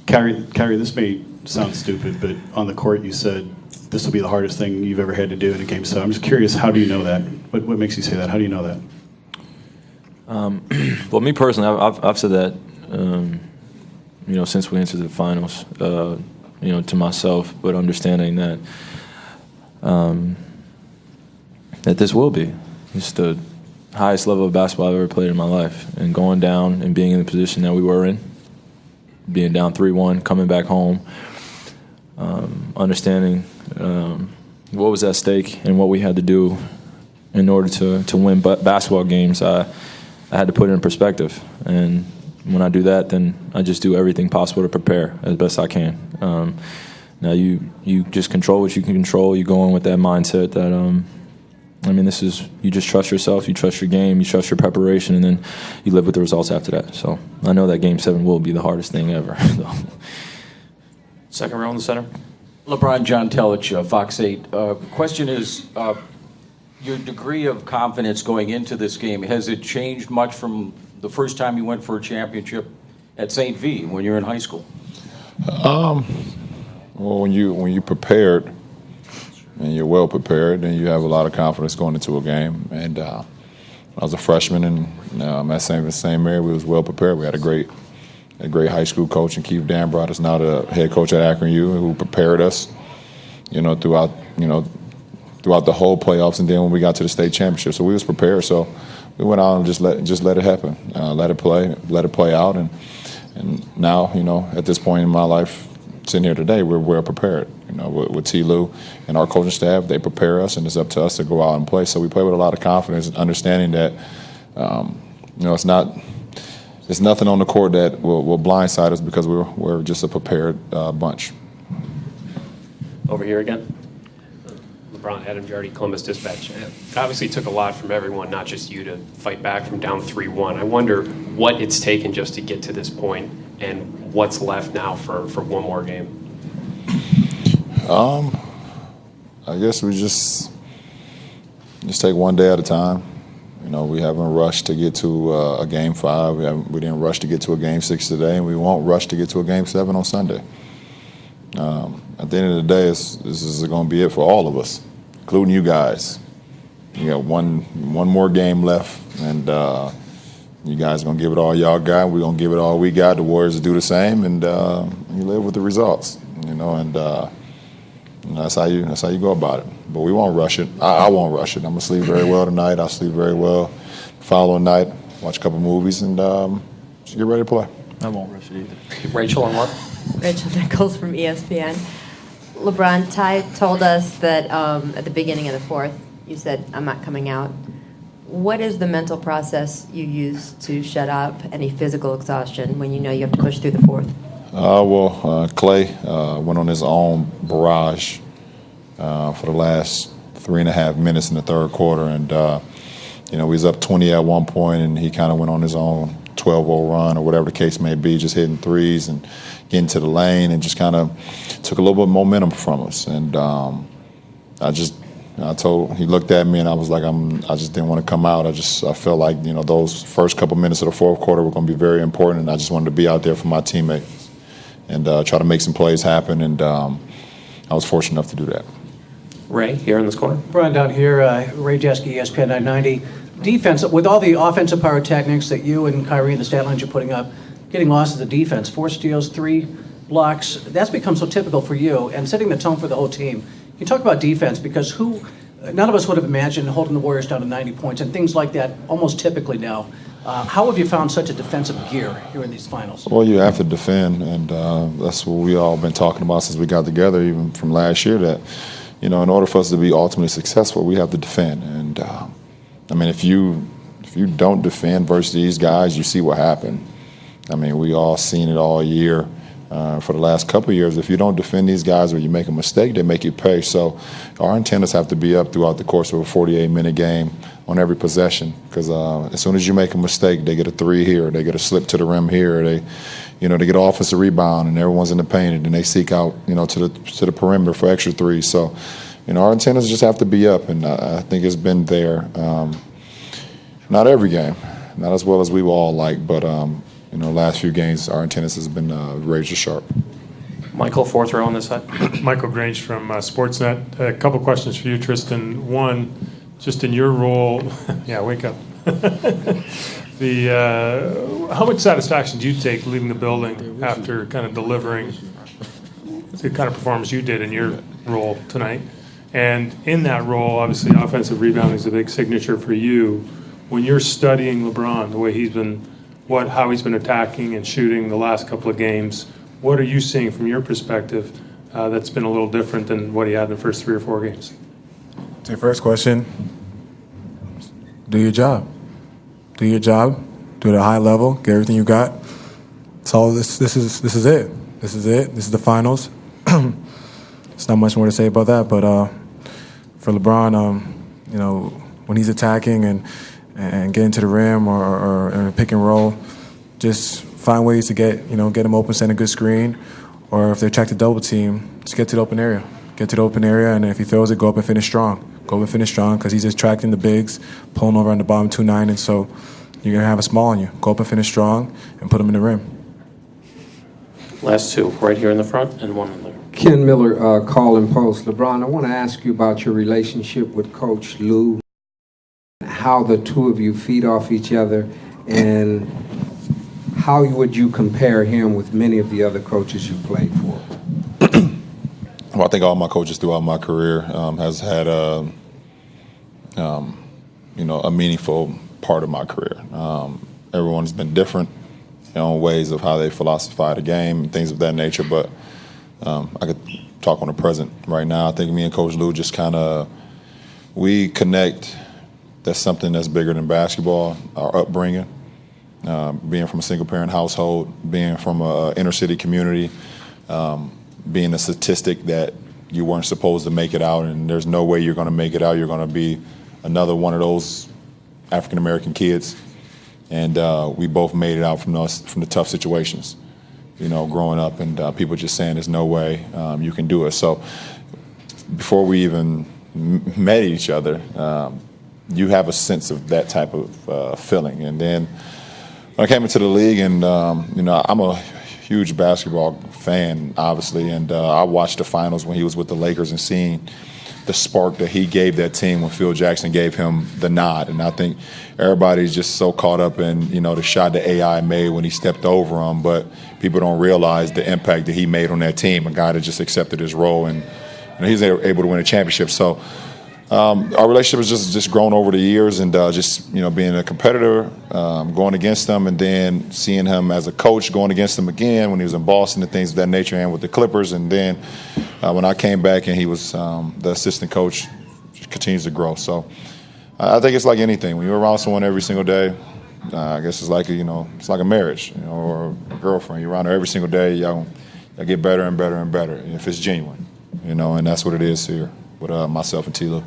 Kyrie, this may sound stupid, but on the court you said this will be the hardest thing you've ever had to do in a game. So I'm just curious, how do you know that? What makes you say that? How do you know that? Well, me personally, I've said that, since we entered the finals, to myself, but understanding that that this will be just the highest level of basketball I've ever played in my life, and going down and being in the position that we were in, being down 3-1, coming back home, understanding what was at stake and what we had to do in order to win basketball games. I had to put it in perspective, and when I do that, then I just do everything possible to prepare as best I can. Now you just control what you can control. You go in with that mindset that you just trust yourself, you trust your game, you trust your preparation, and then you live with the results after that. So I know that Game 7 will be the hardest thing ever. Second row in the center. LeBron, John Telich, Fox 8. Question is, your degree of confidence going into this game, has it changed much from the first time you went for a championship at St. V when you were in high school? Well, when you prepared and you're well prepared, then you have a lot of confidence going into a game. And I was a freshman, and at the same area, we was well prepared. We had a great high school coach, and Keith Danbrot is now the head coach at Akron U, who prepared us, throughout the whole playoffs, and then when we got to the state championship. So we was prepared. So we went out and just let it happen, let it play out, and now at this point in my life, sitting here today, we're well prepared. With T. Lou and our coaching staff, they prepare us, and it's up to us to go out and play. So we play with a lot of confidence, and understanding that it's nothing on the court that will blindside us, because we're just a prepared bunch. Over here again. LeBron, Adam Jardy, Columbus Dispatch. It obviously took a lot from everyone, not just you, to fight back from down 3-1. I wonder what it's taken just to get to this point, and what's left now for one more game. I guess we just take one day at a time. We haven't rushed to get to a Game 5. We didn't rush to get to a Game 6 today, and we won't rush to get to a Game 7 on Sunday. At the end of the day, this is going to be it for all of us, including you guys. You got one more game left, and you guys are going to give it all y'all got. We're going to give it all we got. The Warriors will do the same, and you live with the results. And that's how you go about it. But we won't rush it. I won't rush it. I'm gonna sleep very well tonight. I'll sleep very well the following night. Watch a couple movies, and just get ready to play. I won't rush it either. Rachel on what? Rachel Nichols from ESPN. LeBron, Ty told us that at the beginning of the fourth, you said, "I'm not coming out." What is the mental process you use to shut up any physical exhaustion when you know you have to push through the fourth? Clay went on his own barrage for the last 3.5 minutes in the third quarter, and we was up 20 at one point, and he kind of went on his own 12-0 run, or whatever the case may be, just hitting threes and getting to the lane, and just kind of took a little bit of momentum from us. And he looked at me, and I was like, I just didn't want to come out. I felt like those first couple minutes of the fourth quarter were going to be very important, and I just wanted to be out there for my teammates and try to make some plays happen, and I was fortunate enough to do that. Ray, here in this corner. Brian down here, Ray Jeske, ESPN 990. Defense, with all the offensive pyrotechnics that you and Kyrie and the stat lines you're putting up, getting lost as a defense, 4 steals, 3 blocks, that's become so typical for you, and setting the tone for the whole team. You talk about defense, because none of us would have imagined holding the Warriors down to 90 points and things like that almost typically now. How have you found such a defensive gear here in these finals? Well, you have to defend, and that's what we all been talking about since we got together, even from last year, that in order for us to be ultimately successful, we have to defend. And if you don't defend versus these guys, you see what happened. We all seen it all year. For the last couple of years, if you don't defend these guys or you make a mistake, they make you pay. So our antennas have to be up throughout the course of a 48-minute game on every possession, because as soon as you make a mistake, they get a 3 here, they get a slip to the rim here, they get an offensive rebound, and everyone's in the paint, and then they seek out to the perimeter for extra 3s. So our antennas just have to be up, and I think it's been there. Not every game, not as well as we would all like, but last few games, our attendance has been razor sharp. Michael, fourth row on this side. Michael Grange from Sportsnet. A couple questions for you, Tristan. One, just in your role, yeah, wake up. How much satisfaction do you take leaving the building after kind of delivering the kind of performance you did in your role tonight? And in that role, obviously, offensive rebounding is a big signature for you. When you're studying LeBron, the way how he's been attacking and shooting the last couple of games, what are you seeing from your perspective that's been a little different than what he had in the first 3 or 4 games? To your first question, do your job. Do your job. Do it at a high level. Get everything you got. So this is it. This is it. This is the finals. There's not much more to say about that. But for LeBron, when he's attacking and getting to the rim or in a pick and roll, just find ways to get him open, send a good screen, or if they attack the double team, just get to the open area. Get to the open area, and if he throws it, go up and finish strong. Go up and finish strong because he's attracting the bigs, pulling over on the bottom 2-9, and so you're going to have a small on you. Go up and finish strong and put him in the rim. Last two, right here in the front and one in there. Ken Miller, Call and Post. LeBron, I want to ask you about your relationship with Coach Lou, how the two of you feed off each other, and how would you compare him with many of the other coaches you played for? Well, I think all my coaches throughout my career has had a meaningful part of my career. Everyone's been different in their own ways of how they philosophize the game and things of that nature, but I could talk on the present right now. I think me and Coach Lou just we connect. That's something that's bigger than basketball, our upbringing, being from a single-parent household, being from an inner-city community, being a statistic that you weren't supposed to make it out, and there's no way you're going to make it out. You're going to be another one of those African-American kids. And we both made it out from the tough situations, growing up, and people just saying there's no way you can do it. So before we even met each other, you have a sense of that type of feeling. And then when I came into the league, and I'm a huge basketball fan, obviously, and I watched the finals when he was with the Lakers and seeing the spark that he gave that team when Phil Jackson gave him the nod. And I think everybody's just so caught up in, the shot that AI made when he stepped over him, but people don't realize the impact that he made on that team, a guy that just accepted his role, and he's able to win a championship. So our relationship has just grown over the years, and being a competitor, going against him, and then seeing him as a coach going against him again when he was in Boston and things of that nature, and with the Clippers, and then when I came back and he was the assistant coach, just continues to grow. So I think it's like anything. When you're around someone every single day, I guess it's like it's like a marriage, or a girlfriend. You're around her every single day. Y'all get better and better and better if it's genuine, and that's what it is here with myself and T-Lo.